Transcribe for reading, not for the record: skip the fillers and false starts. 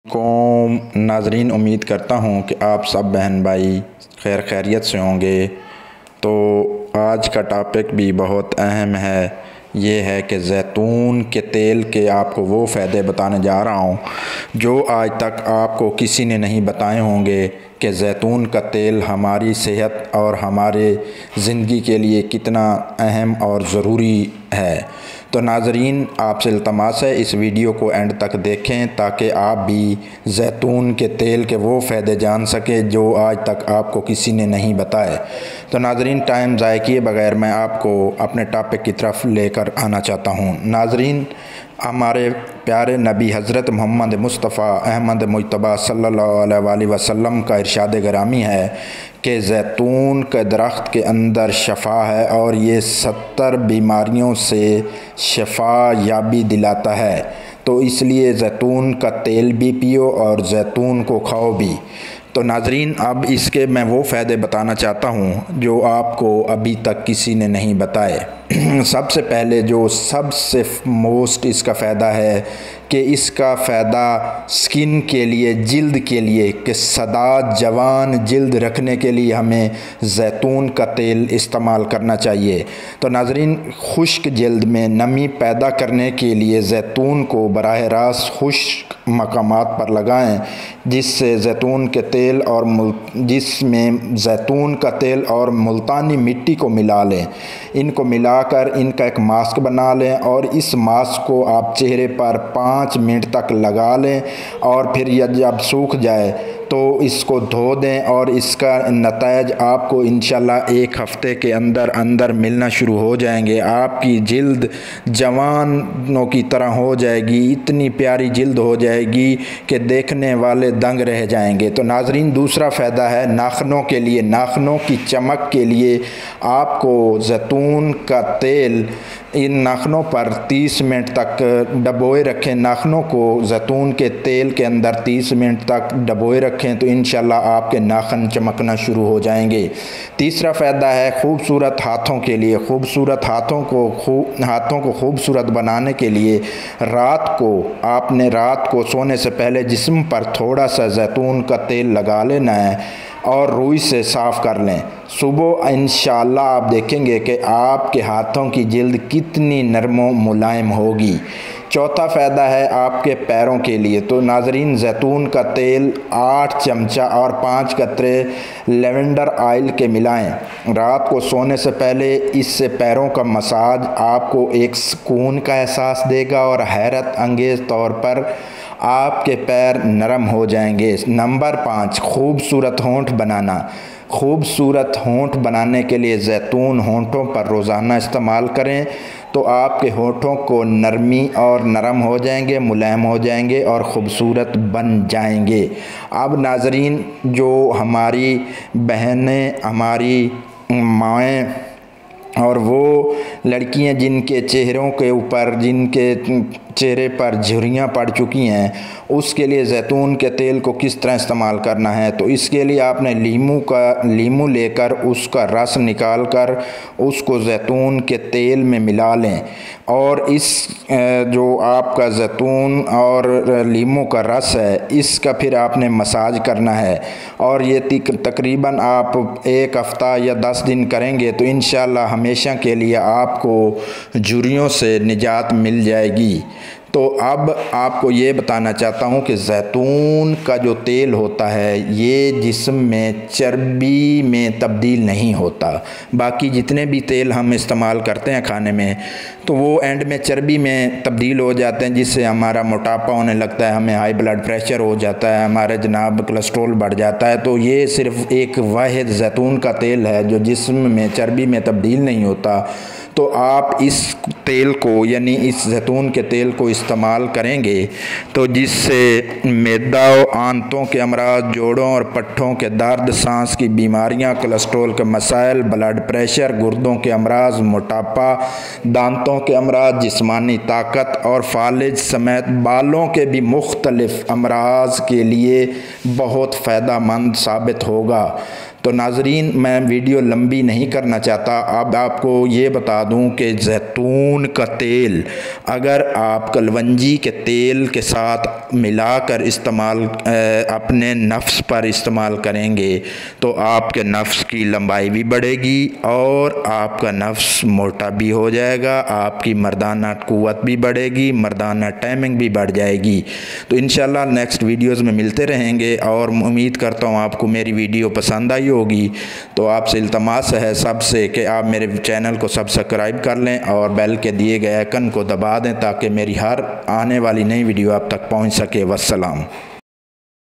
कौम नाजरीन, उम्मीद करता हूँ कि आप सब बहन भाई खैरियत से होंगे। तो आज का टॉपिक भी बहुत अहम है। ये है कि जैतून के तेल के आपको वो फ़ायदे बताने जा रहा हूँ जो आज तक आपको किसी ने नहीं बताए होंगे कि जैतून का तेल हमारी सेहत और हमारे ज़िंदगी के लिए कितना अहम और ज़रूरी है। तो नाज़रीन, आपसे इल्तमास है इस वीडियो को एंड तक देखें ताकि आप भी जैतून के तेल के वो फ़ायदे जान सकें जो आज तक आपको किसी ने नहीं बताए। तो नाज़रीन, टाइम ज़ाय किए बगैर मैं आपको अपने टॉपिक की तरफ लेकर आना चाहता हूँ। नाज़रीन, हमारे प्यारे नबी हज़रत मोहम्मद मुस्तफ़ा अहमद मुज्तबा सल्लल्लाहु अलैहि वसल्लम का इरशाद गिरामी है कि जैतून के दरख्त के अंदर शफ़ा है और ये 70 बीमारियों से शफ़ा याबी दिलाता है। तो इसलिए जैतून का तेल भी पियो और जैतून को खाओ भी। तो नाज़रीन, अब इसके मैं वो फ़ायदे बताना चाहता हूँ जो आपको अभी तक किसी ने नहीं बताए। सबसे पहले जो सबसे मोस्ट इसका फ़ायदा है कि इसका फ़ायदा स्किन के लिए, जिल्द के लिए, कि सदा जवान जिल्द रखने के लिए हमें जैतून का तेल इस्तेमाल करना चाहिए। तो नाज़रीन, खुश्क जिल्द में नमी पैदा करने के लिए जैतून को बराह रास्त खुश्क मकामात पर लगाएं, जिससे जैतून के तेल और जिसमें जैतून का तेल और मुल्तानी मिट्टी को मिला लें। इनको मिलाकर इनका एक मास्क बना लें और इस मास्क को आप चेहरे पर 5 मिनट तक लगा लें और फिर यह जब सूख जाए तो इसको धो दें और इसका नतायज आपको इंशाल्लाह 1 हफ़्ते के अंदर अंदर मिलना शुरू हो जाएंगे। आपकी जिल्द जवानों की तरह हो जाएगी, इतनी प्यारी जिल्द हो जाएगी कि देखने वाले दंग रह जाएंगे। तो नाज़रीन, दूसरा फ़ायदा है नाखनों के लिए। नाखनों की चमक के लिए आपको जैतून का तेल इन नाखनों पर 30 मिनट तक डबोए रखें। नाखनों को जैतून के तेल के अंदर 30 मिनट तक डबोए रखें तो इंशाल्लाह आपके नाखन चमकना शुरू हो जाएंगे। तीसरा फ़ायदा है खूबसूरत हाथों के लिए। खूबसूरत हाथों को खूबसूरत बनाने के लिए रात को सोने से पहले जिस्म पर थोड़ा सा जैतून का तेल लगा लेना है और रुई से साफ़ कर लें। सुबह इंशाल्लाह आप देखेंगे कि आपके हाथों की जिल्द कितनी नरम व मुलायम होगी। चौथा फ़ायदा है आपके पैरों के लिए। तो नाज़रीन, जैतून का तेल 8 चमचा और 5 कतरे लेवेंडर ऑयल के मिलाएं। रात को सोने से पहले इससे पैरों का मसाज आपको एक सुकून का एहसास देगा और हैरत अंगेज़ तौर पर आपके पैर नरम हो जाएंगे। नंबर 5, खूबसूरत होंठ बनाना। खूबसूरत होंठ बनाने के लिए जैतून होंठों पर रोज़ाना इस्तेमाल करें तो आपके होंठों को नरमी और नरम हो जाएंगे, मुलायम हो जाएंगे और ख़ूबसूरत बन जाएंगे। अब नाज़रीन, जो हमारी बहनें, हमारी माएँ और वो लड़कियां जिनके चेहरे पर झुर्रियाँ पड़ चुकी हैं, उसके लिए जैतून के तेल को किस तरह इस्तेमाल करना है। तो इसके लिए आपने लीमू लेकर उसका रस निकाल कर उसको जैतून के तेल में मिला लें और इस जो आपका जैतून और लीमू का रस है इसका फिर आपने मसाज करना है और ये तकरीबन आप 1 हफ़्ता या 10 दिन करेंगे तो इंशाल्लाह हमेशा के लिए आपको झुर्रियों से निजात मिल जाएगी। तो अब आपको ये बताना चाहता हूँ कि जैतून का जो तेल होता है ये जिस्म में चर्बी में तब्दील नहीं होता। बाकी जितने भी तेल हम इस्तेमाल करते हैं खाने में तो वो एंड में चर्बी में तब्दील हो जाते हैं, जिससे हमारा मोटापा होने लगता है, हमें हाई ब्लड प्रेशर हो जाता है, हमारे जनाब कोलेस्ट्रॉल बढ़ जाता है। तो ये सिर्फ़ एक वाहिद जैतून का तेल है जो जिस्म में चर्बी में तब्दील नहीं होता। तो आप इस तेल को, यानी इस जैतून के तेल को इस्तेमाल करेंगे तो जिससे मैदा, आंतों के अमराज, जोड़ों और पट्ठों के दर्द, सांस की बीमारियां, कोलेस्ट्रॉल के मसाइल, ब्लड प्रेशर, गुर्दों के अमराज, मोटापा, दांतों के अमराज, जिस्मानी ताकत और फालिज समेत बालों के भी मुख्तलिफ अमराज के लिए बहुत फ़ायदेमंद साबित होगा। तो नाज़रीन, मैं वीडियो लंबी नहीं करना चाहता। अब आपको ये बता दूं कि जैतून का तेल अगर आप कलवंजी के तेल के साथ मिलाकर इस्तेमाल अपने नफ्स पर इस्तेमाल करेंगे तो आपके नफ्स की लंबाई भी बढ़ेगी और आपका नफ्स मोटा भी हो जाएगा, आपकी मर्दाना क़ुव्वत भी बढ़ेगी, मर्दाना टाइमिंग भी बढ़ जाएगी। तो इंशाल्लाह नेक्स्ट वीडियोस में मिलते रहेंगे और उम्मीद करता हूँ आपको मेरी वीडियो पसंद आई होगी। तो आपसे इल्तमास है सबसे कि आप मेरे चैनल को सब्सक्राइब कर लें और बेल के दिए गए आइकन को दबा दें ताकि मेरी हर आने वाली नई वीडियो आप तक पहुँच सके। वस्सलाम।